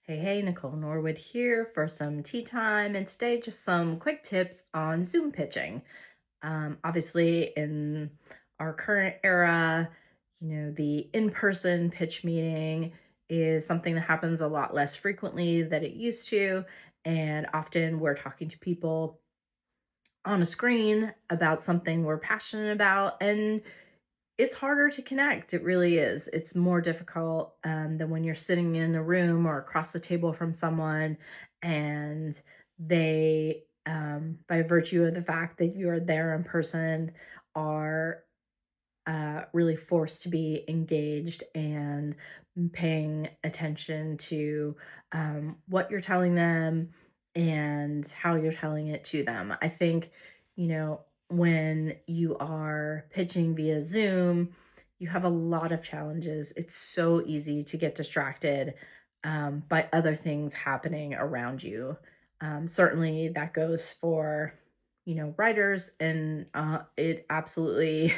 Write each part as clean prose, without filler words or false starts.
Hey, Nicole Norwood here for some tea time, and today just some quick tips on Zoom pitching. Obviously, in our current era, the in-person pitch meeting is something that happens a lot less frequently than it used to, and often we're talking to people on a screen about something we're passionate about, and it's harder to connect. It really is. It's more difficult than when you're sitting in a room or across the table from someone and they, by virtue of the fact that you're there in person, are really forced to be engaged and paying attention to what you're telling them and how you're telling it to them. I think, when you are pitching via Zoom, you have a lot of challenges. It's so easy to get distracted by other things happening around you. Certainly that goes for, writers, and it absolutely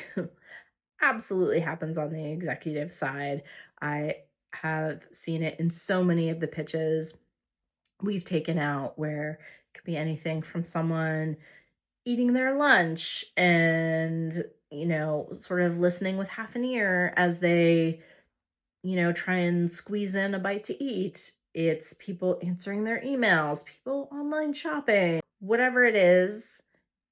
absolutely happens on the executive side. I have seen it in so many of the pitches we've taken out where it could be anything from someone eating their lunch and, sort of listening with half an ear as they, try and squeeze in a bite to eat. It's people answering their emails, people online shopping, whatever it is.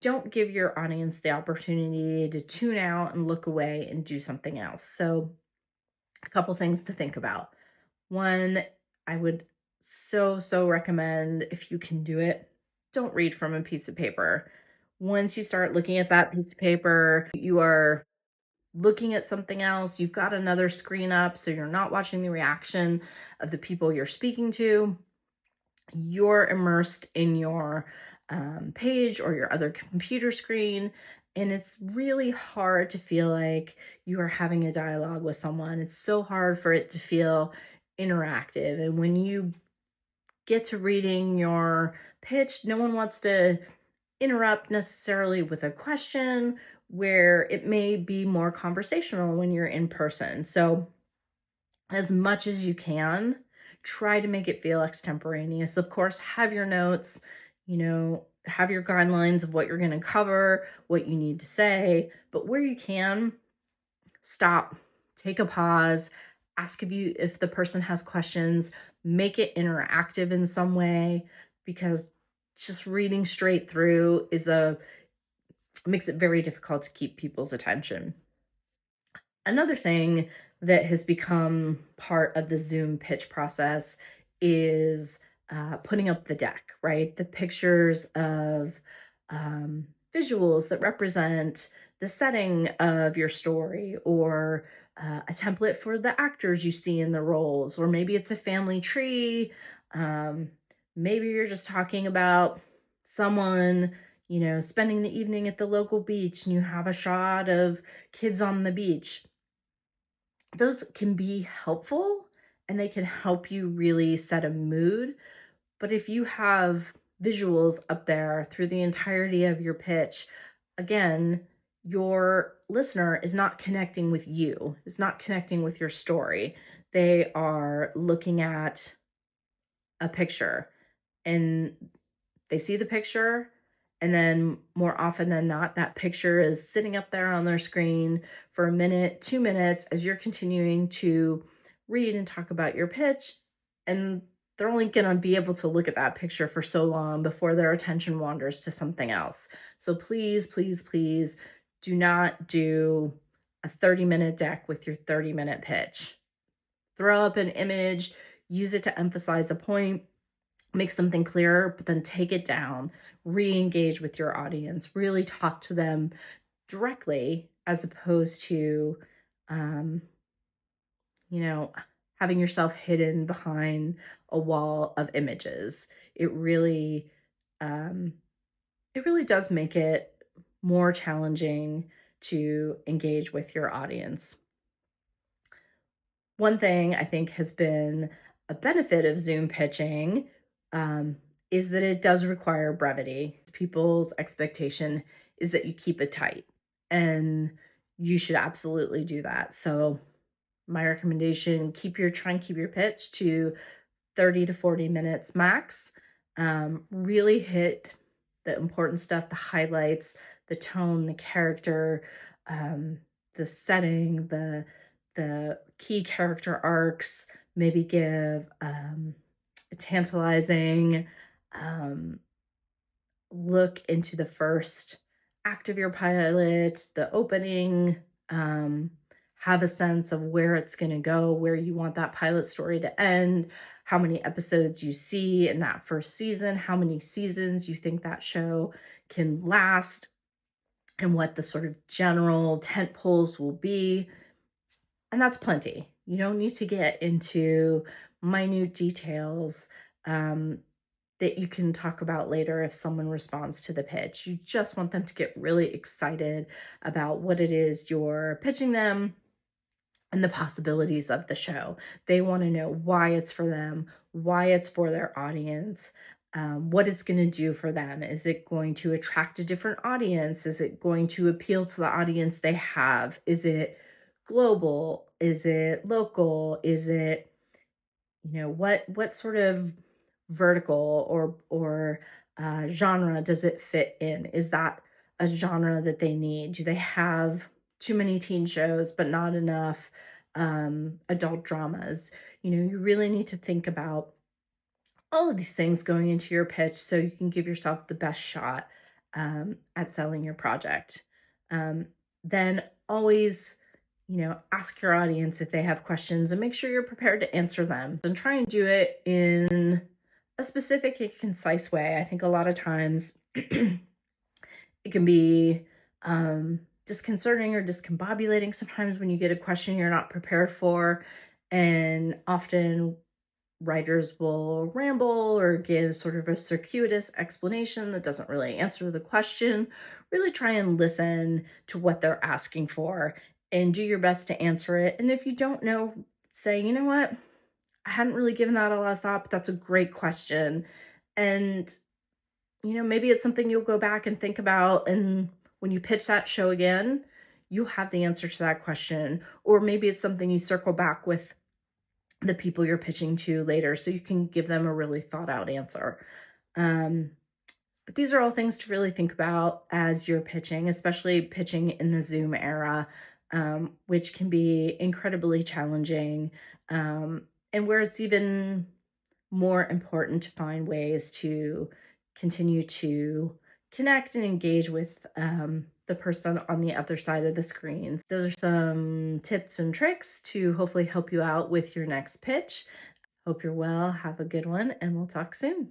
Don't give your audience the opportunity to tune out and look away and do something else. So, a couple things to think about. One, I would so recommend, if you can do it, don't read from a piece of paper. Once you start looking at that piece of paper, you are looking at something else. You've got another screen up, so you're not watching the reaction of the people you're speaking to. You're immersed in your page or your other computer screen, and it's really hard to feel like you are having a dialogue with someone. It's so hard for it to feel interactive. And when you get to reading your pitch, no one wants to interrupt necessarily with a question, where it may be more conversational when you're in person. So as much as you can, try to make it feel extemporaneous. Of course, have your notes, have your guidelines of what you're going to cover, what you need to say, but where you can, stop, take a pause, ask if the person has questions, make it interactive in some way, because just reading straight through makes it very difficult to keep people's attention. Another thing that has become part of the Zoom pitch process is putting up the deck, right? The pictures of visuals that represent the setting of your story, or a template for the actors you see in the roles, or maybe it's a family tree. Maybe you're just talking about someone, spending the evening at the local beach and you have a shot of kids on the beach. Those can be helpful and they can help you really set a mood. But if you have visuals up there through the entirety of your pitch, again, your listener is not connecting with you, is not connecting with your story. They are looking at a picture and they see the picture, and then more often than not, that picture is sitting up there on their screen for a minute, 2 minutes, as you're continuing to read and talk about your pitch. And they're only going to be able to look at that picture for so long before their attention wanders to something else. So please, please, please do not do a 30-minute deck with your 30-minute pitch. Throw up an image, use it to emphasize a point, make something clearer, but then take it down, re-engage with your audience, really talk to them directly, as opposed to, having yourself hidden behind a wall of images. It really does make it more challenging to engage with your audience. One thing I think has been a benefit of Zoom pitching is that it does require brevity. People's expectation is that you keep it tight, and you should absolutely do that. So my recommendation, try and keep your pitch to 30 to 40 minutes max. Really hit the important stuff, the highlights, the tone, the character, the setting, the key character arcs, maybe give a tantalizing look into the first act of your pilot, the opening, have a sense of where it's going to go, where you want that pilot story to end, how many episodes you see in that first season, how many seasons you think that show can last, and what the sort of general tent poles will be. And that's plenty. You don't need to get into minute details that you can talk about later if someone responds to the pitch. You just want them to get really excited about what it is you're pitching them and the possibilities of the show. They want to know why it's for them, why it's for their audience, what it's going to do for them. Is it going to attract a different audience? Is it going to appeal to the audience they have? Is it global? Is it local? Is it, what sort of vertical or genre does it fit in? Is that a genre that they need? Do they have too many teen shows but not enough adult dramas? You really need to think about all of these things going into your pitch so you can give yourself the best shot at selling your project. Then always ask your audience if they have questions and make sure you're prepared to answer them, and try and do it in a specific and concise way. I think a lot of times it can be disconcerting or discombobulating sometimes when you get a question you're not prepared for, and often writers will ramble or give sort of a circuitous explanation that doesn't really answer the question. Really try and listen to what they're asking for and do your best to answer it. And if you don't know, say, you know what, I hadn't really given that a lot of thought, but that's a great question. And, maybe it's something you'll go back and think about. And when you pitch that show again, you'll have the answer to that question. Or maybe it's something you circle back with the people you're pitching to later so you can give them a really thought out answer. But these are all things to really think about as you're pitching, especially pitching in the Zoom era, which can be incredibly challenging, and where it's even more important to find ways to continue to connect and engage with the person on the other side of the screen. Those are some tips and tricks to hopefully help you out with your next pitch. Hope you're well, have a good one, and we'll talk soon.